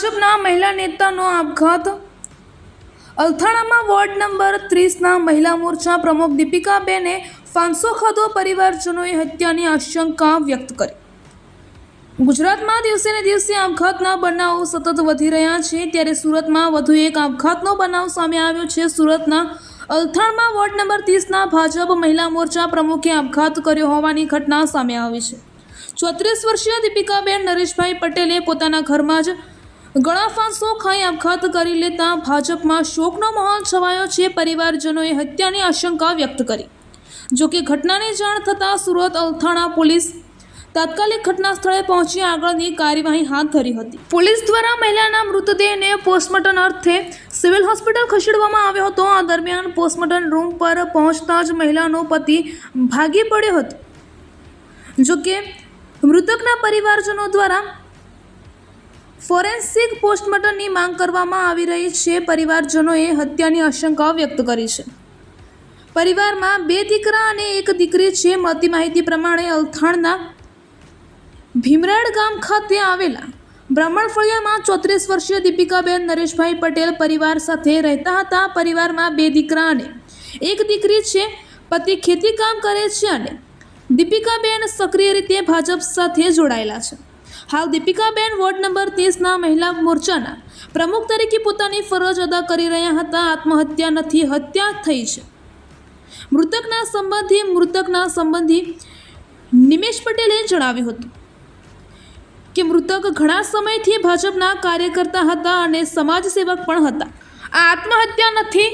ભાજપના મહિલા નેતાનો આપઘાત। અલથાણામાં વોર્ડ નંબર 30ના મહિલા મોરચા પ્રમુખ દીપિકાબેને ફાંસો ખાધો, પરિવારજનોએ હત્યાની આશંકા વ્યક્ત કરી। ગુજરાતમાં દિવસે ને દિવસે આપઘાતના બનાવો સતત વધી રહ્યા છે, ત્યારે સુરતમાં વધુ એક આપઘાતનો બનાવ સામે આવ્યો છે। સુરતના અલથાણમાં વોર્ડ નંબર 30ના ભાજપ મહિલા મોરચા પ્રમુખે આપઘાત કર્યો હોવાની ઘટના સામે આવી છે। 34 વર્ષીય દીપિકાબેન નરેશભાઈ પટેલે પોતાના ઘરમાં જ ગળા ફાંસો ખાઈ આપઘાત કરી લેતા ભાજપમાં શોકનો માહોલ છવાયો છે। પરિવારજનોએ હત્યાની આશંકા વ્યક્ત કરી। જોકે ઘટનાની જાણ થતાં સુરત અલથાણા પોલીસ તાત્કાલિક ઘટના સ્થળે પહોંચી આગળની કાર્યવાહી હાથ ધરી હતી। પોલીસ દ્વારા મહિલાના મૃતદેહને પોસ્ટમોર્ટમ અર્થે સિવિલ હોસ્પિટલ ખસેડવામાં આવ્યો હતો। આ દરમિયાન પોસ્ટમોર્ટમ રૂમ પર પહોંચતા જ મહિલાનો પતિ ભાગી પડ્યો હતો। જોકે મૃતકના પરિવારજનો દ્વારા ફોરેન્સિક પોસ્ટમોર્ટમની માંગ કરવામાં આવી રહી છે। પરિવારજનોએ હત્યાની આશંકા વ્યક્ત કરી છે। પરિવારમાં 2 દીકરા અને 1 દીકરી છે। મળતી માહિતી પ્રમાણે અલથાણના ભીમરાડ ગામ ખાતે આવેલા બ્રાહ્મણ ફળિયામાં 34 વર્ષીય દીપિકાબેન નરેશભાઈ પટેલ પરિવાર સાથે રહેતા હતા। પરિવારમાં 2 દીકરા અને 1 દીકરી છે। પતિ ખેતી કામ કરે છે અને દીપિકાબેન સક્રિય રીતે ભાજપ સાથે જોડાયેલા છે। હાલ દીપિકાબેન વોર્ડ નંબર 30ના મહિલા મોરચાના પ્રમુખ તરીકે પોતાની ફરજ અદા કરી રહ્યા હતા। આત્મહત્યા નથી, હત્યા થઈ છે। મૃતકના સંબંધી નિમેશ પટેલે જણાવ્યું હતું કે મૃતક ઘણા સમયથી ભાજપના કાર્યકર્તા હતા અને સમાજસેવક પણ હતા। આ આત્મહત્યા નથી,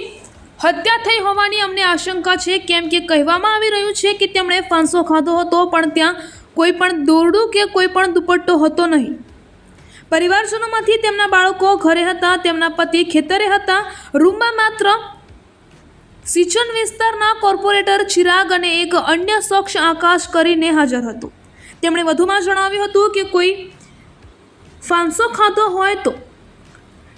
હત્યા થઈ હોવાની અમને આશંકા છે, કેમ કે કહેવામાં આવી રહ્યું છે કે તેમણે ફાંસો ખાધો હતો, પણ ત્યાં કોઈ પણ દોરડું કે કોઈ પણ દુપટ્ટો હતો નહીં। પરિવારજનોમાંથી તેમના બાળકો ઘરે હતા, તેમના પતિ ખેતરે હતા। રૂમમાં માત્ર સિંચન વિસ્તારના કોર્પોરેટર ચિરાગ અને એક અન્ય શખ્સ આકાશ કરીને હાજર હતો। તેમણે વધુમાં જણાવ્યું હતું કે કોઈ ફાંસો ખાધો હોય તો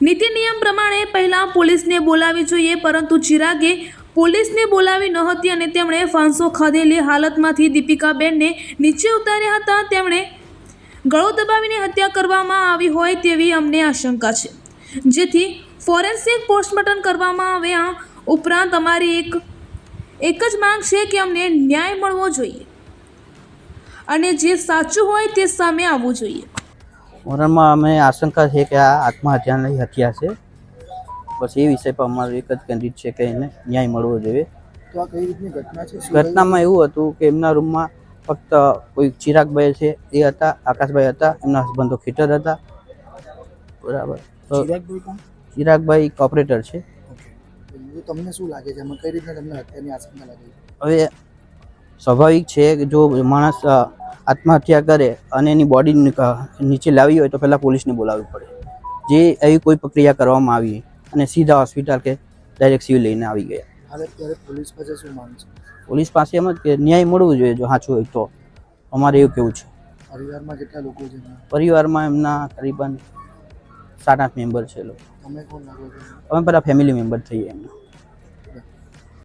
નીતિ નિયમ પ્રમાણે પહેલાં પોલીસને બોલાવવી જોઈએ, પરંતુ ચિરાગે પોલીસને બોલાવી ન હતી અને તેમણે ફાંસો ખાધેલી હાલતમાંથી દીપિકાબેનને નીચે ઉતાર્યા હતા। તેમણે ગળો દબાવીને હત્યા કરવામાં આવી હોય તેવી અમને આશંકા છે, જેથી ફોરેન્સિક પોસ્ટમોર્ટમ કરવામાં આવે। આ ઉપરાંત અમારી એક જ માંગ છે કે અમને ન્યાય મળવો જોઈએ અને જે સાચું હોય તે સામે આવવું જોઈએ। મોરલમાં અમે આશંકા છે કે આ આત્મહત્યાની હત્યા છે। બસ એ વિષય પર અમારું એક જ કેન્દ્રિત છે કે એને ન્યાય મળવો જોઈએ। તો આ કઈ રીતની ઘટના છે? ઘટનામાં એવું હતું કે એમના રૂમમાં ફક્ત કોઈ ચિરાગભાઈ છે એ હતા, આકાશભાઈ હતા, એમના હસબન્ડ ખેતર હતા, બરાબર। તો ચિરાગભાઈ કોપરેટર છે। તમને શું લાગે છે એમાં કઈ રીતના તમને હત્યાની આશંકા લાગે છે? હવે સ્વાભાવિક છે કે જો માણસ આત્મહત્યા કરે અને એની બોડી નીચે લાવી હોય તો પહેલાં પોલીસને બોલાવવી પડે। જે એવી કોઈ પ્રક્રિયા કરવામાં આવી અને સીધા હોસ્પિટલ કે ડાયરેક્ટ સિવિલ લઈને આવી ગયા। હાલ અત્યારે પોલીસ પાસે શું માંગ છે? પોલીસ પાસે એમ જ કે ન્યાય મળવું જોઈએ, જો સાચું હોય તો અમારે એવું કેવું છે। પરિવારમાં કેટલા લોકો છે? પરિવારમાં એમના કરીબન 7-8 મેમ્બર છે લોકો। તમે કોણ લાગો છો? અમે બધા ફેમિલી મેમ્બર થઈએ એમના।